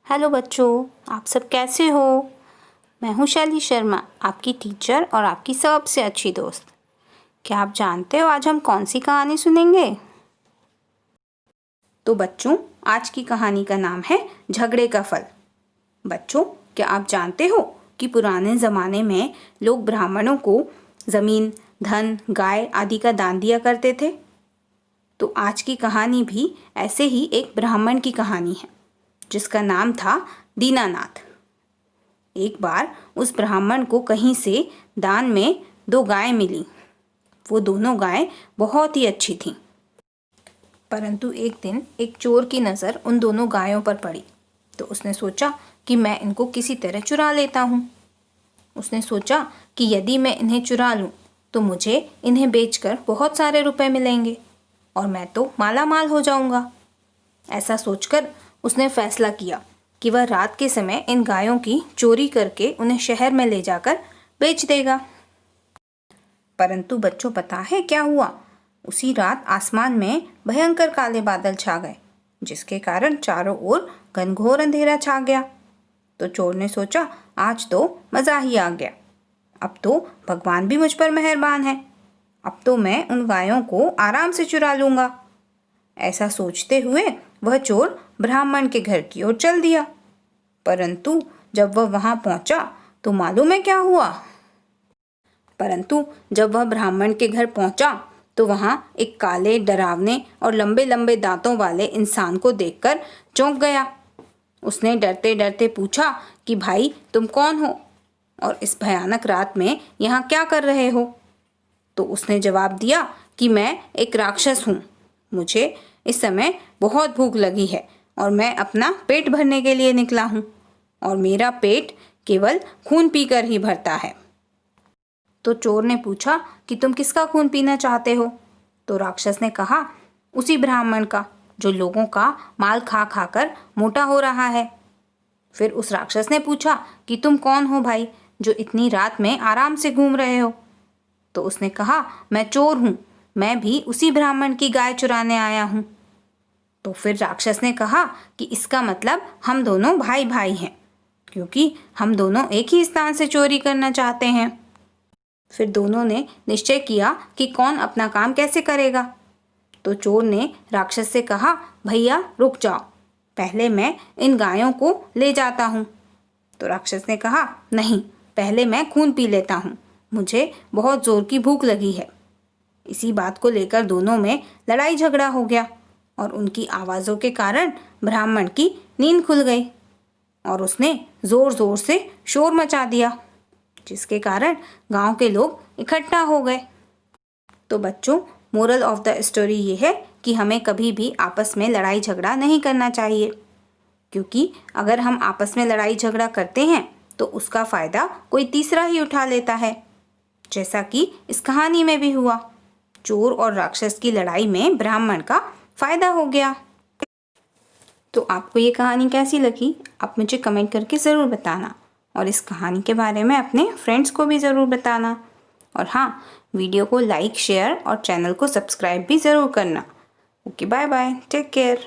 Hello बच्चों, आप सब कैसे हो। मैं हूँ शैली शर्मा, आपकी टीचर और आपकी सबसे अच्छी दोस्त। क्या आप जानते हो आज हम कौन सी कहानी सुनेंगे? तो बच्चों, आज की कहानी का नाम है झगड़े का फल। बच्चों, क्या आप जानते हो कि पुराने ज़माने में लोग ब्राह्मणों को ज़मीन, धन, गाय आदि का दान दिया करते थे। तो आज की कहानी भी ऐसे ही एक ब्राह्मण की कहानी है जिसका नाम था दीनानाथ। एक बार उस ब्राह्मण को कहीं से दान में 2 गायें मिली। वो दोनों गायें बहुत ही अच्छी थीं। परंतु एक दिन एक चोर की नज़र उन दोनों गायों पर पड़ी तो उसने सोचा कि मैं इनको किसी तरह चुरा लेता हूँ। उसने सोचा कि यदि मैं इन्हें चुरा लूँ तो मुझे इन्हें बेचकर बहुत सारे रुपए मिलेंगे और मैं तो माला माल हो जाऊँगा। ऐसा सोचकर उसने फैसला किया कि वह रात के समय इन गायों की चोरी करके उन्हें शहर में ले जाकर बेच देगा। परंतु बच्चों, पता है क्या हुआ? उसी रात आसमान में भयंकर काले बादल छा गए जिसके कारण चारों ओर घनघोर अंधेरा छा गया। तो चोर ने सोचा आज तो मज़ा ही आ गया, अब तो भगवान भी मुझ पर मेहरबान है, अब तो मैं उन गायों को आराम से चुरा लूँगा। ऐसा सोचते हुए वह चोर ब्राह्मण के घर की ओर चल दिया। परंतु जब वह वहां पहुंचा तो मालूम है क्या हुआ? परंतु जब वह ब्राह्मण के घर पहुंचा तो वहां एक काले, डरावने और लंबे लंबे दांतों वाले इंसान को देखकर चौंक गया। उसने डरते डरते पूछा कि भाई, तुम कौन हो और इस भयानक रात में यहाँ क्या कर रहे हो? तो उसने जवाब दिया कि मैं एक राक्षस हूँ, मुझे इस समय बहुत भूख लगी है और मैं अपना पेट भरने के लिए निकला हूँ और मेरा पेट केवल खून पीकर ही भरता है। तो चोर ने पूछा कि तुम किसका खून पीना चाहते हो? तो राक्षस ने कहा, उसी ब्राह्मण का जो लोगों का माल खा खाकर मोटा हो रहा है। फिर उस राक्षस ने पूछा कि तुम कौन हो भाई, जो इतनी रात में आराम से घूम रहे हो? तो उसने कहा, मैं चोर हूँ, मैं भी उसी ब्राह्मण की गाय चुराने आया हूँ। तो फिर राक्षस ने कहा कि इसका मतलब हम दोनों भाई भाई हैं, क्योंकि हम दोनों एक ही स्थान से चोरी करना चाहते हैं। फिर दोनों ने निश्चय किया कि कौन अपना काम कैसे करेगा। तो चोर ने राक्षस से कहा, भैया रुक जाओ, पहले मैं इन गायों को ले जाता हूँ। तो राक्षस ने कहा, नहीं, पहले मैं खून पी लेता हूँ, मुझे बहुत जोर की भूख लगी है। इसी बात को लेकर दोनों में लड़ाई झगड़ा हो गया और उनकी आवाज़ों के कारण ब्राह्मण की नींद खुल गई और उसने ज़ोर ज़ोर से शोर मचा दिया जिसके कारण गांव के लोग इकट्ठा हो गए। तो बच्चों, मोरल ऑफ द स्टोरी ये है कि हमें कभी भी आपस में लड़ाई झगड़ा नहीं करना चाहिए, क्योंकि अगर हम आपस में लड़ाई झगड़ा करते हैं तो उसका फ़ायदा कोई तीसरा ही उठा लेता है, जैसा कि इस कहानी में भी हुआ। चोर और राक्षस की लड़ाई में ब्राह्मण का फ़ायदा हो गया। तो आपको ये कहानी कैसी लगी? आप मुझे कमेंट करके ज़रूर बताना और इस कहानी के बारे में अपने फ्रेंड्स को भी ज़रूर बताना। और हाँ, वीडियो को लाइक, शेयर और चैनल को सब्सक्राइब भी ज़रूर करना। Okay, bye bye, take care.